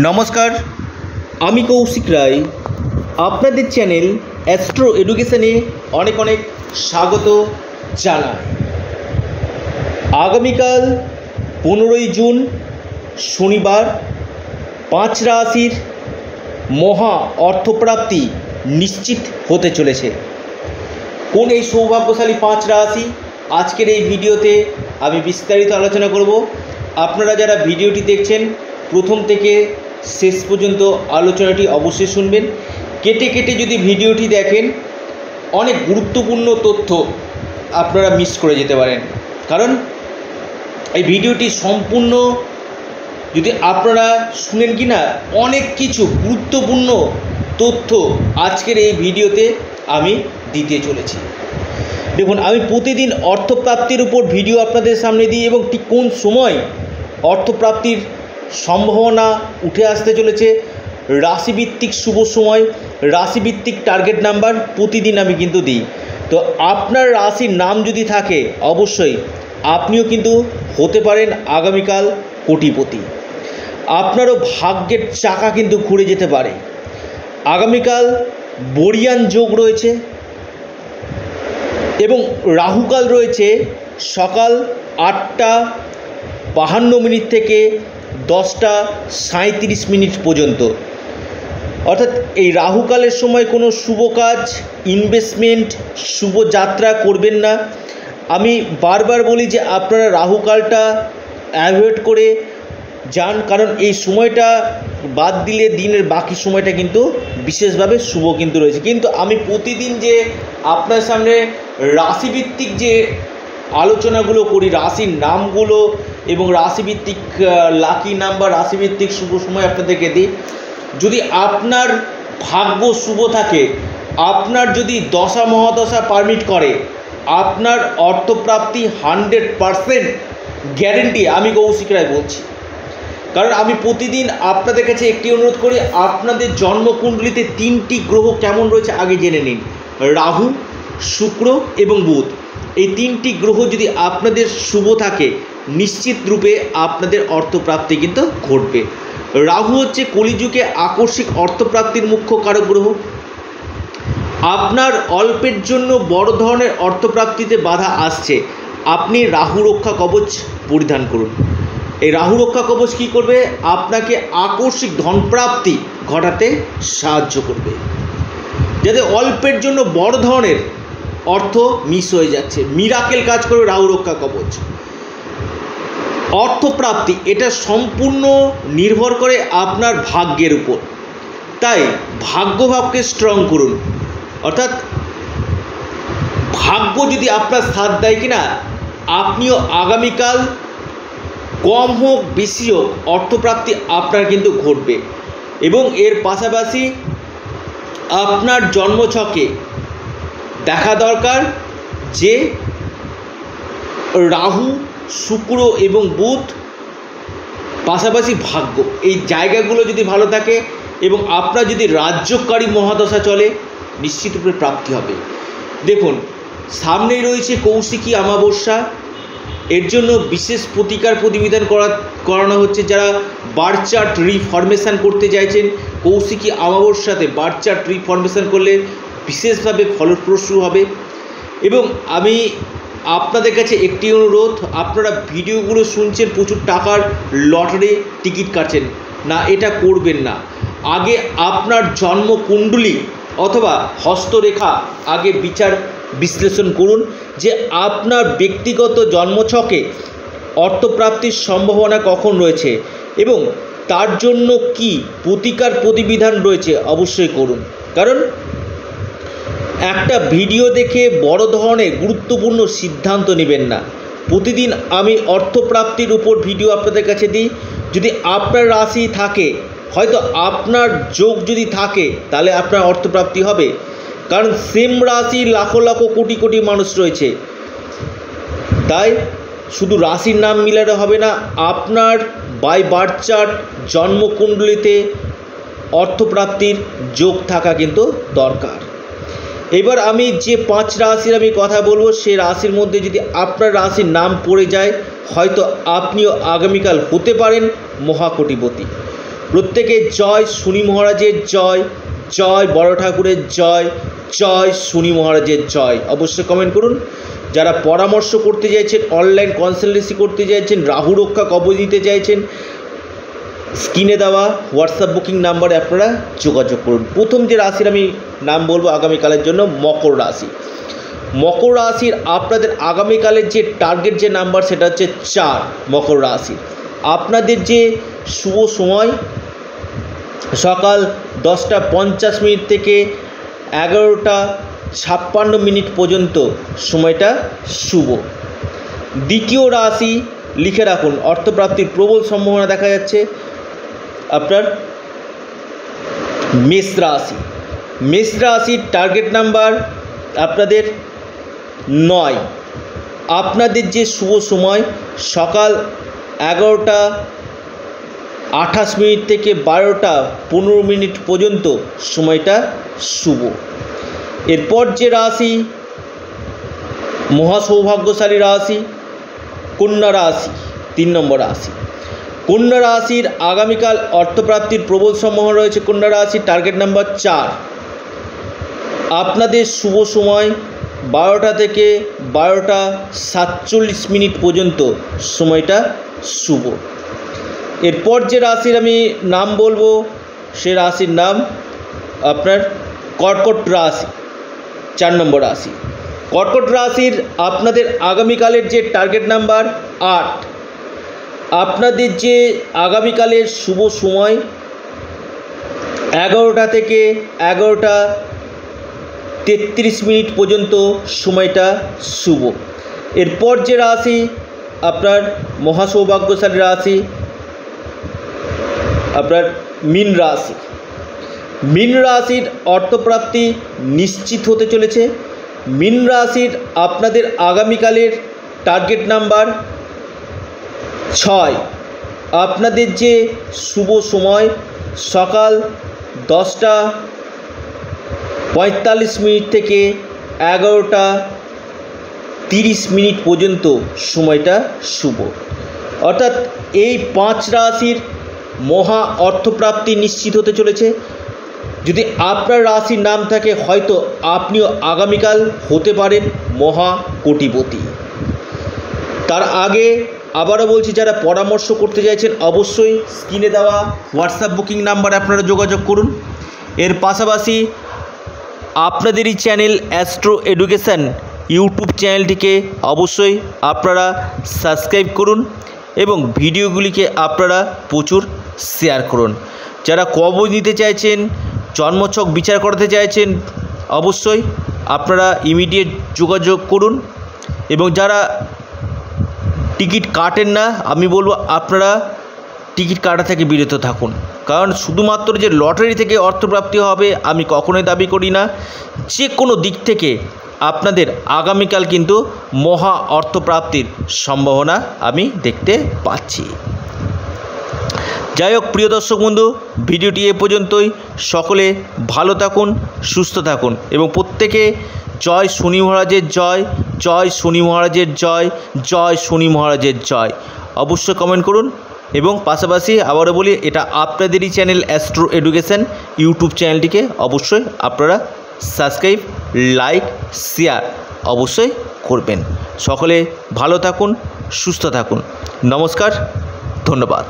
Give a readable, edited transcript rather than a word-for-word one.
নমস্কার, আমি কৌশিক রায়। আপনাদের চ্যানেল অ্যাস্ট্রো এডুকেশনে অনেক অনেক স্বাগত জানাই। আগামীকাল 15ই জুন শনিবার 5 রাশির মহা অর্থপ্রাপ্তি নিশ্চিত হতে চলেছে। কোন এই সৌভাগ্যশালী 5 রাশি আজকের এই ভিডিওতে আমি বিস্তারিত আলোচনা করব। আপনারা যারা ভিডিওটি দেখছেন প্রথম থেকে শেষ পর্যন্ত আলোচনাটি অবশ্যই শুনবেন। কেটে কেটে যদি ভিডিওটি দেখেন অনেক গুরুত্বপূর্ণ তথ্য আপনারা মিস করে যেতে পারেন, কারণ এই ভিডিওটি সম্পূর্ণ যদি আপনারা শুনেন কি না, অনেক কিছু গুরুত্বপূর্ণ তথ্য আজকের এই ভিডিওতে আমি দিতে চলেছি। দেখুন, আমি প্রতিদিন অর্থপ্রাপ্তির উপর ভিডিও আপনাদের সামনে দিই এবং ঠিক কোন সময় অর্থপ্রাপ্তির সম্ভাবনা উঠে আসতে চলেছে, রাশিভিত্তিক শুভ সময়, রাশিভিত্তিক টার্গেট নাম্বার প্রতিদিন আমি কিন্তু দিই। তো আপনার রাশির নাম যদি থাকে অবশ্যই আপনিও কিন্তু হতে পারেন আগামীকাল কোটিপতি। আপনারও ভাগ্যের চাকা কিন্তু ঘুরে যেতে পারে। আগামীকাল বরিয়ান যোগ রয়েছে এবং রাহুকাল রয়েছে সকাল 8টা 52 মিনিট থেকে 10টা 37 মিনিট পর্যন্ত। অর্থাৎ এই রাহুকালের সময় কোনো শুভ কাজ, ইনভেস্টমেন্ট, শুভযাত্রা করবেন না। আমি বারবার বলি যে আপনারা রাহুকালটা অ্যাভয়েড করে যান, কারণ এই সময়টা বাদ দিলে দিনের বাকি সময়টা কিন্তু বিশেষভাবে শুভ কিন্তু রয়েছে। কিন্তু আমি প্রতিদিন যে আপনার সামনে রাশিভিত্তিক যে আলোচনাগুলো করি, রাশির নামগুলো এবং রাশিভিত্তিক লাকি নাম্বার, রাশিভিত্তিক শুভ সময় আপনাদেরকে দিই। যদি আপনার ভাগ্য শুভ থাকে, আপনার যদি দশা মহাদশা পারমিট করে, আপনার অর্থপ্রাপ্তি 100% গ্যারেন্টি। আমি কৌশিক রায় বলছি, কারণ আমি প্রতিদিন আপনাদের কাছে একটি অনুরোধ করি, আপনাদের জন্মকুণ্ডলিতে 3টি গ্রহ কেমন রয়েছে আগে জেনে নিন। রাহু, শুক্র এবং বুধ, এই 3টি গ্রহ যদি আপনাদের শুভ থাকে নিশ্চিত রূপে আপনাদের অর্থপ্রাপ্তি কিন্তু ঘটবে। রাহু হচ্ছে কলিযুগে আকস্মিক অর্থপ্রাপ্তির মুখ্য কারক গ্রহ। আপনার অল্পের জন্য বড় ধরনের অর্থপ্রাপ্তিতে বাধা আসছে, আপনি রাহু রক্ষা কবচ পরিধান করুন। এই রাহু রক্ষা কবচ কী করবে? আপনাকে আকস্মিক ধনপ্রাপ্তি ঘটাতে সাহায্য করবে। যাতে অল্পের জন্য বড় ধরনের অর্থ মিস হয়ে যাচ্ছে, মিরাকেল কাজ করবে রাহু রক্ষা কবচ। অর্থপ্রাপ্তি এটা সম্পূর্ণ নির্ভর করে আপনার ভাগ্যের উপর, তাই ভাগ্যভাবকে স্ট্রং করুন। অর্থাৎ ভাগ্য যদি আপনার সাথ দেয় কিনা, আপনিও আগামীকাল কম হোক বেশি হোক অর্থপ্রাপ্তি আপনার কিন্তু ঘটবে। এবং এর পাশাপাশি আপনার জন্মছকে দেখা দরকার যে রাহু, শুক্র এবং বুধ পাশাপাশি ভাগ্য, এই জায়গাগুলো যদি ভালো থাকে এবং আপনার যদি রাজ্যকারী মহাদশা চলে নিশ্চিতরূপে প্রাপ্তি হবে। দেখুন, সামনেই রয়েছে কৌশিকী অমাবস্যা। এর জন্য বিশেষ প্রতিকার প্রতিবিধান করানো হচ্ছে। যারা বার্থ চার্ট রিফরমেশন করতে চাইছেন, কৌশিকী অমাবস্যাতে বার্থ চার্ট রিফরমেশন করলে বিশেষভাবে ফলপ্রসূ হবে। এবং আমি আপনাদের কাছে একটি অনুরোধ, আপনারা ভিডিওগুলো শুনছেন, প্রচুর টাকার লটারি টিকিট কাটছেন না, এটা করবেন না। আগে আপনার জন্মকুণ্ডলী অথবা হস্তরেখা আগে বিচার বিশ্লেষণ করুন যে আপনার ব্যক্তিগত জন্মছকে অর্থপ্রাপ্তির সম্ভাবনা কখন রয়েছে এবং তার জন্য কি প্রতিকার প্রতিবিধান রয়েছে অবশ্যই করুন। কারণ একটা ভিডিও দেখে বড় ধরনের গুরুত্বপূর্ণ সিদ্ধান্ত নেবেন না। প্রতিদিন আমি অর্থপ্রাপ্তির উপর ভিডিও আপনাদের কাছে দিই। যদি আপনার রাশি থাকে, হয়তো আপনার যোগ যদি থাকে, তাহলে আপনার অর্থপ্রাপ্তি হবে। কারণ সেম রাশি লাখো লাখো কোটি কোটি মানুষ রয়েছে, তাই শুধু রাশির নাম মিলালে হবে না, আপনার বাই বার্থ চার্ট জন্মকুণ্ডলিতে অর্থপ্রাপ্তির যোগ থাকা কিন্তু দরকার। এবার আমি যে 5 রাশির আমি কথা বলবো, সে রাশির মধ্যে যদি আপনার রাশির নাম পড়ে যায়, হয়তো আপনিও আগামীকাল হতে পারেন মহাকোটিপতি। প্রত্যেকে জয় শনি মহারাজের জয়, জয় বড় ঠাকুরের জয়, জয় শনি মহারাজের জয় অবশ্যই কমেন্ট করুন। যারা পরামর্শ করতে চাইছেন, অনলাইন কনসালটেন্সি করতে চাইছেন, রাহু রক্ষা কবচ নিতে চাইছেন, স্ক্রিনে দেওয়া হোয়াটসঅ্যাপ বুকিং নাম্বারে আপনারা যোগাযোগ করুন। প্রথম যে রাশির আমি নাম বলবো আগামীকালের জন্য, মকর রাশি। মকর রাশির আপনাদের আগামীকালের যে টার্গেট যে নাম্বার সেটা হচ্ছে 4। মকর রাশি আপনাদের যে শুভ সময় সকাল 10:50 থেকে 11:56 পর্যন্ত সময়টা শুভ। দ্বিতীয় রাশি লিখে রাখুন, অর্থপ্রাপ্তির প্রবল সম্ভাবনা দেখা যাচ্ছে আপনার মেষ রাশি। মেষ রাশির টার্গেট নাম্বার আপনাদের 9। আপনাদের যে শুভ সময় সকাল 11:28 থেকে 12:15 পর্যন্ত সময়টা শুভ। এরপর যে রাশি মহাসৌভাগ্যশালী রাশি কন্যা রাশি, 3 নম্বর রাশি। কন্যা রাশির আগামীকাল অর্থপ্রাপ্তির প্রবল সম্ভাবনা রয়েছে। কন্যা রাশির টার্গেট নাম্বার 4। আপনাদের শুভ সময় 12টা থেকে 12:47 পর্যন্ত সময়টা শুভ। এরপর যে রাশির আমি নাম বলবো সে রাশির নাম আপনার কর্কট রাশি, 4 নম্বর রাশি। কর্কট রাশির আপনাদের আগামীকালের যে টার্গেট নাম্বার 8। আপনাদের যে আগামীকালের শুভ সময় 11টা থেকে 11:33 পর্যন্ত সময়টা শুভ। এরপর যে রাশি আপনার মহাসৌভাগ্যশালী রাশি আপনার মীন রাশি। মীন রাশির অর্থপ্রাপ্তি নিশ্চিত হতে চলেছে। মীন রাশির আপনাদের আগামীকালের টার্গেট নাম্বার 6। আপনাদের যে শুভ সময় সকাল 10:45 থেকে 11:30 পর্যন্ত সময়টা শুভ। অর্থাৎ এই 5 রাশির মহা অর্থপ্রাপ্তি নিশ্চিত হতে চলেছে। যদি আপনার রাশির নাম থাকে হয়তো আপনিও আগামীকাল হতে পারেন মহা কোটিপতি। তার আগে আবারও বলছি, যারা পরামর্শ করতে চাইছেন অবশ্যই স্ক্রিনে দেওয়া হোয়াটসঅ্যাপ বুকিং নাম্বারে আপনারা যোগাযোগ করুন। এর পাশাপাশি আপনাদেরই চ্যানেল অ্যাস্ট্রো এডুকেশান ইউটিউব চ্যানেলটিকে অবশ্যই আপনারা সাবস্ক্রাইব করুন এবং ভিডিওগুলিকে আপনারা প্রচুর শেয়ার করুন। যারা কবচ নিতে চাইছেন, জন্মছক বিচার করতে চাইছেন অবশ্যই আপনারা ইমিডিয়েট যোগাযোগ করুন। এবং যারা টিকিট কাটেন না, আমি বলবো আপনারা টিকিট কাটা থেকে বিরত থাকুন। কারণ শুধুমাত্র যে লটারি থেকে অর্থপ্রাপ্তি হবে আমি কখনোই দাবি করি না। যে কোনো দিক থেকে আপনাদের আগামীকাল কিন্তু মহা অর্থপ্রাপ্তির সম্ভাবনা আমি দেখতে পাচ্ছি। যাই হোক প্রিয় দর্শক বন্ধু, ভিডিওটি এ পর্যন্তই। সকলে ভালো থাকুন, সুস্থ থাকুন এবং প্রত্যেকে জয় শনি মহারাজের জয়, জয় শনি মহারাজের জয়, জয় শনি মহারাজের জয় অবশ্যই কমেন্ট করুন। এবং পাশাপাশি আবারও বলি, এটা আপনাদেরই চ্যানেল অ্যাস্ট্রো এডুকেশান ইউটিউব চ্যানেলটিকে অবশ্যই আপনারা সাবস্ক্রাইব, লাইক, শেয়ার অবশ্যই করবেন। সকলে ভালো থাকুন, সুস্থ থাকুন। নমস্কার, ধন্যবাদ।